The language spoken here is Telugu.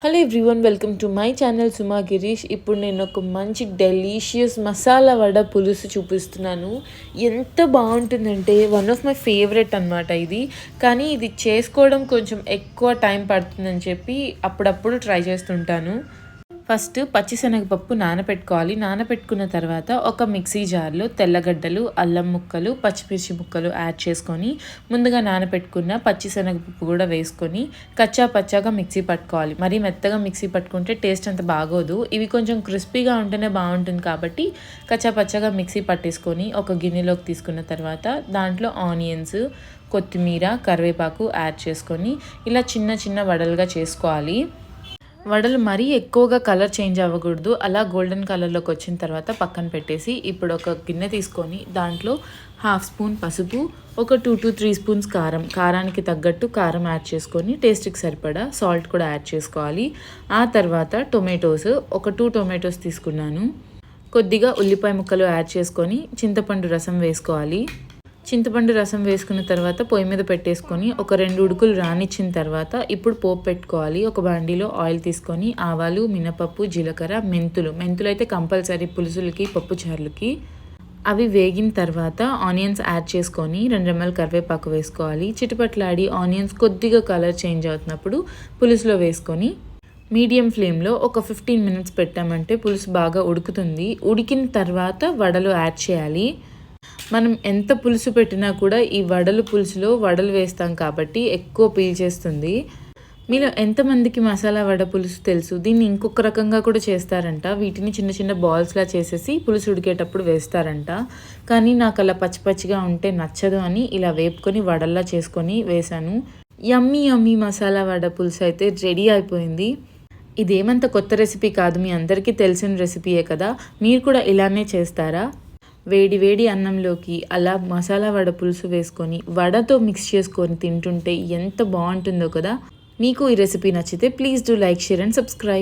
Hello everyone, welcome to my channel Suma Girish. ఇప్పుడు నేను ఒక మంచి డెలీషియస్ మసాలా వడ పులుసు చూపిస్తున్నాను. ఎంత బాగుంటుందంటే వన్ ఆఫ్ మై ఫేవరెట్ అనమాట ఇది. కానీ ఇది చేసుకోవడం కొంచెం ఎక్కువ టైం పడుతుందని చెప్పి అప్పుడప్పుడు ట్రై చేస్తుంటాను. ఫస్ట్ పచ్చిశనగపప్పు నానపెట్టుకోవాలి. నానపెట్టుకున్న తర్వాత ఒక మిక్సీ జార్లో తెల్లగడ్డలు, అల్లం ముక్కలు, పచ్చిమిర్చి ముక్కలు యాడ్ చేసుకొని ముందుగా నానపెట్టుకున్న పచ్చిశనగపప్పు కూడా వేసుకొని కచ్చా పచ్చాగా మిక్సీ పట్టుకోవాలి. మరీ మెత్తగా మిక్సీ పట్టుకుంటే టేస్ట్ అంత బాగోదు. ఇవి కొంచెం క్రిస్పీగా ఉంటేనే బాగుంటుంది కాబట్టి కచ్చా పచ్చాగా మిక్సీ పట్టేసుకొని ఒక గిన్నెలోకి తీసుకున్న తర్వాత దాంట్లో ఆనియన్స్, కొత్తిమీర, కరివేపాకు యాడ్ చేసుకొని ఇలా చిన్న చిన్న వడలుగా చేసుకోవాలి. వడలు మరీ ఎక్కువగా కలర్ చేంజ్ అవ్వకూడదు. అలా గోల్డెన్ కలర్లోకి వచ్చిన తర్వాత పక్కన పెట్టేసి ఇప్పుడు ఒక గిన్నె తీసుకొని దాంట్లో 1/2 స్పూన్ పసుపు, ఒక 2 to 3 స్పూన్స్ కారానికి తగ్గట్టు కారం యాడ్ చేసుకొని టేస్ట్కి సరిపడా సాల్ట్ కూడా యాడ్ చేసుకోవాలి. ఆ తర్వాత టొమాటోస్, ఒక 2 టొమాటోస్ తీసుకున్నాను. కొద్దిగా ఉల్లిపాయ ముక్కలు యాడ్ చేసుకొని చింతపండు రసం వేసుకోవాలి. చింతపండు రసం వేసుకున్న తర్వాత పొయ్యి మీద పెట్టేసుకొని ఒక 2 ఉడుకులు రానిచ్చిన తర్వాత ఇప్పుడు పోపు పెట్టుకోవాలి. ఒక బాండీలో ఆయిల్ తీసుకొని ఆవాలు, మినపప్పు, జీలకర్ర, మెంతులు అయితే కంపల్సరీ పులుసులకి, పప్పు చారులకి. అవి వేగిన తర్వాత ఆనియన్స్ యాడ్ చేసుకొని 2 రెమ్మలు కరివేపాకు వేసుకోవాలి. చిటపట్లాడి ఆనియన్స్ కొద్దిగా కలర్ చేంజ్ అవుతున్నప్పుడు పులుసులో వేసుకొని మీడియం ఫ్లేమ్లో ఒక 15 మినిట్స్ పెట్టామంటే పులుసు బాగా ఉడుకుతుంది. ఉడికిన తర్వాత వడలు యాడ్ చేయాలి. మనం ఎంత పులుసు పెట్టినా కూడా ఈ పులుసులో వడలు వేస్తాం కాబట్టి ఎక్కువ పీల్చేస్తుంది. మీలో ఎంతమందికి మసాలా వడ పులుసు తెలుసు? దీన్ని ఇంకొక రకంగా కూడా చేస్తారంట. వీటిని చిన్న చిన్న బాల్స్లా చేసేసి పులుసు ఉడికేటప్పుడు వేస్తారంట. కానీ నాకు అలా పచ్చిగా ఉంటే నచ్చదు అని ఇలా వేపుకొని వడల్లా చేసుకొని వేశాను. యమ్మీ మసాలా వడ పులుసు అయితే రెడీ అయిపోయింది. ఇదేమంత కొత్త రెసిపీ కాదు, మీ అందరికీ తెలిసిన రెసిపీయే కదా. మీరు కూడా ఇలానే చేస్తారా? వేడి అన్నంలోకి అలా మసాలా వడ పులుసు వేసుకొని వడతో మిక్స్ చేసుకొని తింటుంటే ఎంత బాగుంటుందో కదా. మీకు ఈ రెసిపీ నచ్చితే please do like, share and subscribe.